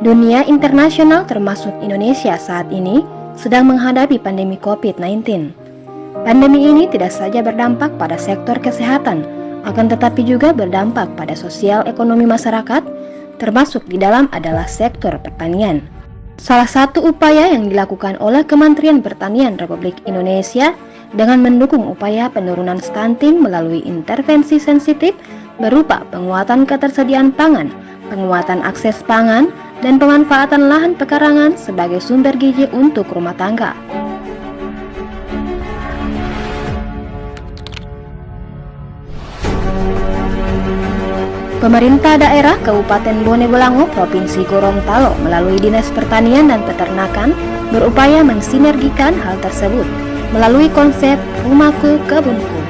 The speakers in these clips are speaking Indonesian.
Dunia internasional termasuk Indonesia saat ini sedang menghadapi pandemi COVID-19. Pandemi ini tidak saja berdampak pada sektor kesehatan, akan tetapi juga berdampak pada sosial ekonomi masyarakat, termasuk di dalam adalah sektor pertanian. Salah satu upaya yang dilakukan oleh Kementerian Pertanian Republik Indonesia dengan mendukung upaya penurunan stunting melalui intervensi sensitif berupa penguatan ketersediaan pangan, penguatan akses pangan, dan pemanfaatan lahan pekarangan sebagai sumber gizi untuk rumah tangga. Pemerintah daerah Kabupaten Bone Bolango, Provinsi Gorontalo melalui Dinas Pertanian dan Peternakan berupaya mensinergikan hal tersebut melalui konsep Rumahku Kebunku.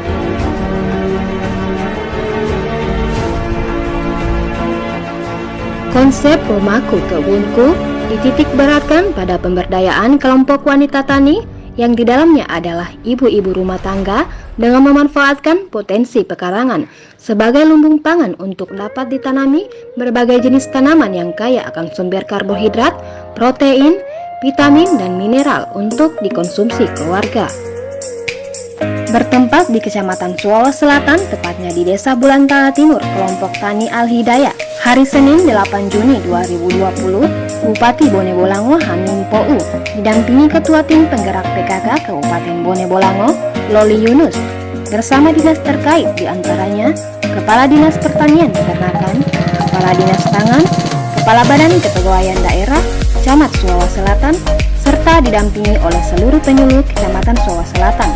Konsep Rumahku Kebunku dititik beratkan pada pemberdayaan kelompok wanita tani yang di dalamnya adalah ibu-ibu rumah tangga dengan memanfaatkan potensi pekarangan sebagai lumbung pangan untuk dapat ditanami berbagai jenis tanaman yang kaya akan sumber karbohidrat, protein, vitamin, dan mineral untuk dikonsumsi keluarga. Bertempat di Kecamatan Suawa Selatan, tepatnya di Desa Bulantala Timur, kelompok Tani Al-Hidayah, hari Senin 8 Juni 2020, Bupati Bone Bolango Hamim Pou didampingi Ketua Tim Penggerak PKK Kabupaten Bone Bolango, Loli Yunus, bersama dinas terkait diantaranya Kepala Dinas Pertanian Peternakan, Kepala Dinas Pangan, Kepala Badan Kepegawaian Daerah, Camat Suawa Selatan, serta didampingi oleh seluruh penyuluh Kecamatan Suawa Selatan.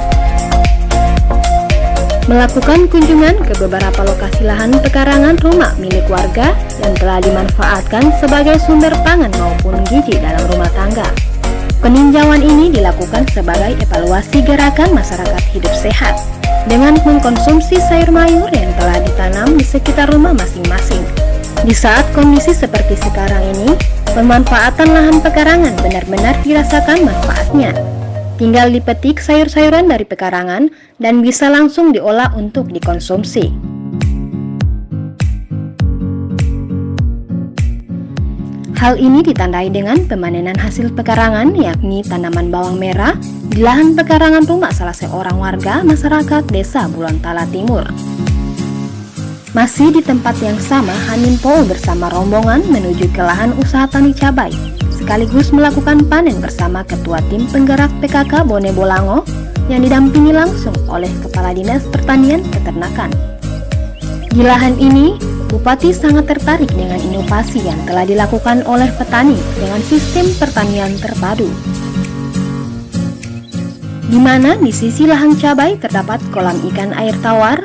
Melakukan kunjungan ke beberapa lokasi lahan pekarangan rumah milik warga yang telah dimanfaatkan sebagai sumber pangan maupun gizi dalam rumah tangga. Peninjauan ini dilakukan sebagai evaluasi gerakan masyarakat hidup sehat dengan mengkonsumsi sayur mayur yang telah ditanam di sekitar rumah masing-masing. Di saat kondisi seperti sekarang ini, pemanfaatan lahan pekarangan benar-benar dirasakan manfaatnya. Tinggal dipetik sayur-sayuran dari pekarangan dan bisa langsung diolah untuk dikonsumsi. Hal ini ditandai dengan pemanenan hasil pekarangan, yakni tanaman bawang merah di lahan pekarangan rumah salah seorang warga masyarakat Desa Bulantala Timur. Masih di tempat yang sama, Hamim Pou bersama rombongan menuju ke lahan usaha tani cabai, sekaligus melakukan panen bersama Ketua Tim Penggerak PKK Bone Bolango yang didampingi langsung oleh Kepala Dinas Pertanian Peternakan. Di lahan ini, Bupati sangat tertarik dengan inovasi yang telah dilakukan oleh petani dengan sistem pertanian terpadu, di mana di sisi lahan cabai terdapat kolam ikan air tawar.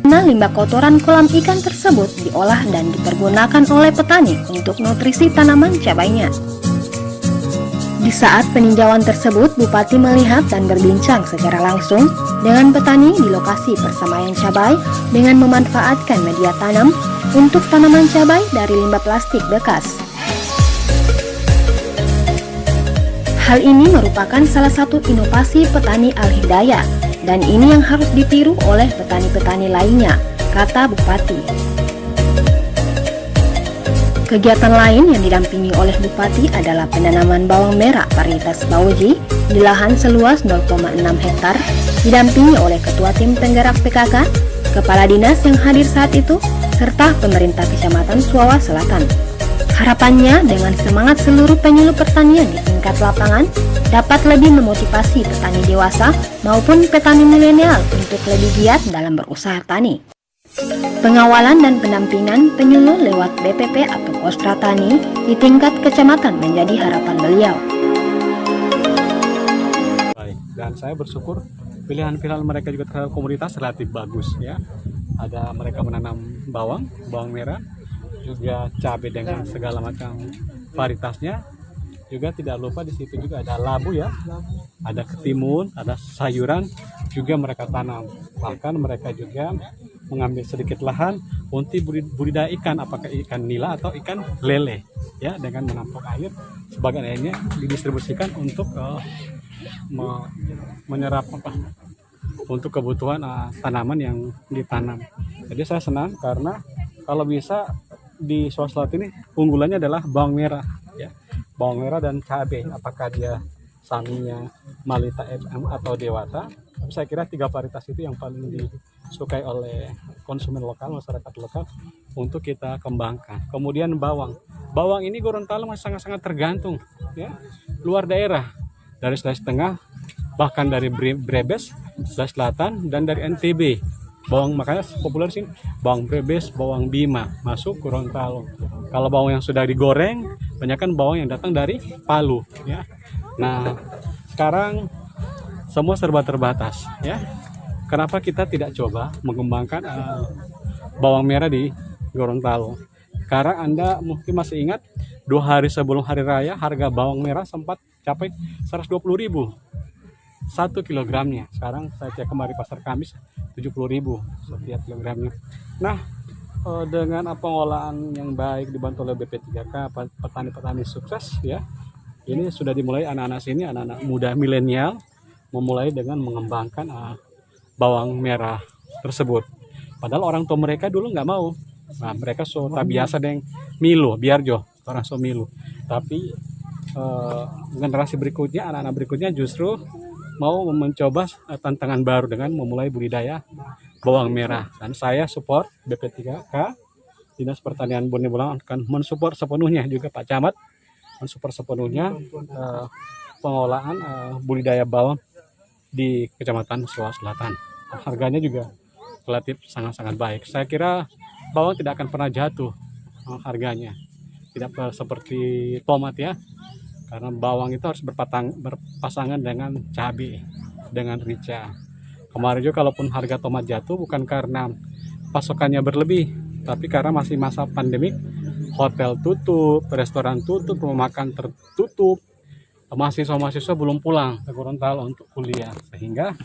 Limbah kotoran kolam ikan tersebut diolah dan dipergunakan oleh petani untuk nutrisi tanaman cabainya. Di saat peninjauan tersebut, Bupati melihat dan berbincang secara langsung dengan petani di lokasi persemaian cabai dengan memanfaatkan media tanam untuk tanaman cabai dari limbah plastik bekas. Hal ini merupakan salah satu inovasi petani Al-Hidayah, dan ini yang harus ditiru oleh petani-petani lainnya, kata Bupati. Kegiatan lain yang didampingi oleh Bupati adalah penanaman bawang merah varietas Bauji di lahan seluas 0,6 hektar, didampingi oleh Ketua Tim Penggerak PKK, Kepala Dinas yang hadir saat itu, serta pemerintah Kecamatan Suawa Selatan. Harapannya dengan semangat seluruh penyuluh pertanian di tingkat lapangan dapat lebih memotivasi petani dewasa maupun petani milenial untuk lebih giat dalam berusaha tani. Pengawalan dan pendampingan penyuluh lewat BPP atau Postra Tani di tingkat kecamatan menjadi harapan beliau. Baik, dan saya bersyukur pilihan-pilihan mereka juga terhadap komunitas relatif bagus ya. Ada mereka menanam bawang merah, juga cabai dengan segala macam varietasnya. Juga tidak lupa di situ juga ada labu ya, ada ketimun, ada sayuran juga mereka tanam. Bahkan mereka juga mengambil sedikit lahan untuk budidaya ikan, apakah ikan nila atau ikan lele ya, dengan menampung air, sebagian airnya didistribusikan untuk menyerap untuk kebutuhan tanaman yang ditanam. Jadi saya senang karena kalau bisa di Sulawesi Selatan ini unggulannya adalah bawang merah, ya. Bawang merah dan cabai. Apakah dia Saminya, Malita FM atau Dewata? Saya kira 3 varietas itu yang paling disukai oleh konsumen lokal, masyarakat lokal untuk kita kembangkan. Kemudian bawang. Bawang ini Gorontalo masih sangat-sangat tergantung, ya. Luar daerah, dari Sulawesi Tengah, bahkan dari Brebes, Sulawesi Selatan, dan dari NTB. Bawang makanya populer sih bawang Brebes, bawang Bima masuk Gorontalo. Kalau bawang yang sudah digoreng, banyak kan bawang yang datang dari Palu, ya. Nah, sekarang semua serba terbatas, ya. Kenapa kita tidak coba mengembangkan bawang merah di Gorontalo? Karena Anda mungkin masih ingat 2 hari sebelum hari raya harga bawang merah sempat capai 120.000 1 kilogramnya. Sekarang saya cek kemarin pasar Kamis 70.000 setiap kilogramnya. Nah, dengan pengolahan yang baik dibantu oleh BP3K, petani-petani sukses, ya. Ini sudah dimulai anak-anak sini, anak-anak muda milenial memulai dengan mengembangkan bawang merah tersebut. Padahal orang tua mereka dulu nggak mau. Nah, mereka tak biasa dengan Milo, biarjo, orang so Milo. Tapi generasi berikutnya, anak-anak berikutnya justru mau mencoba tantangan baru dengan memulai budidaya bawang merah. Dan saya support BP3K, Dinas Pertanian Bone Bolango akan mensupport sepenuhnya, juga Pak Camat mensupport sepenuhnya pengolahan budidaya bawang di Kecamatan Sulawesi Selatan. Harganya juga relatif sangat-sangat baik. Saya kira bawang tidak akan pernah jatuh harganya. Tidak seperti tomat, ya. Karena bawang itu harus berpasangan dengan cabai, dengan rica. Kemarin juga kalaupun harga tomat jatuh bukan karena pasokannya berlebih, tapi karena masih masa pandemik, hotel tutup, restoran tutup, rumah makan tertutup, mahasiswa-mahasiswa belum pulang ke Gorontalo untuk kuliah, sehingga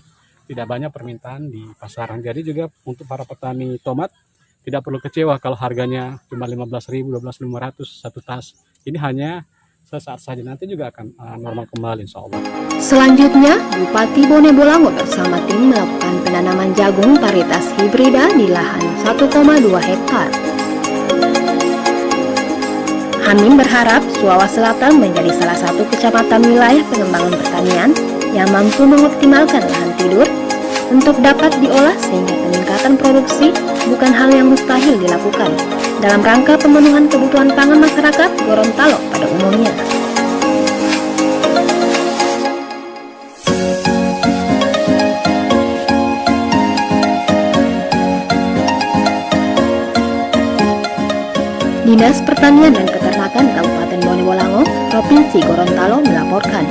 tidak banyak permintaan di pasaran. Jadi juga untuk para petani tomat tidak perlu kecewa kalau harganya cuma 15.000, 12.500 satu tas. Ini hanya sesaat saja, nanti juga akan normal kembali insya Allah. Selanjutnya, Bupati Bone Bolango bersama tim melakukan penanaman jagung varietas hibrida di lahan 1,2 hektar. Hamim berharap Sulawesi Selatan menjadi salah satu kecamatan wilayah pengembangan pertanian yang mampu mengoptimalkan lahan tidur untuk dapat diolah sehingga peningkatan produksi bukan hal yang mustahil dilakukan dalam rangka pemenuhan kebutuhan pangan masyarakat Gorontalo pada umumnya. Dinas Pertanian dan Peternakan Kabupaten Bone Bolango, Provinsi Gorontalo melaporkan.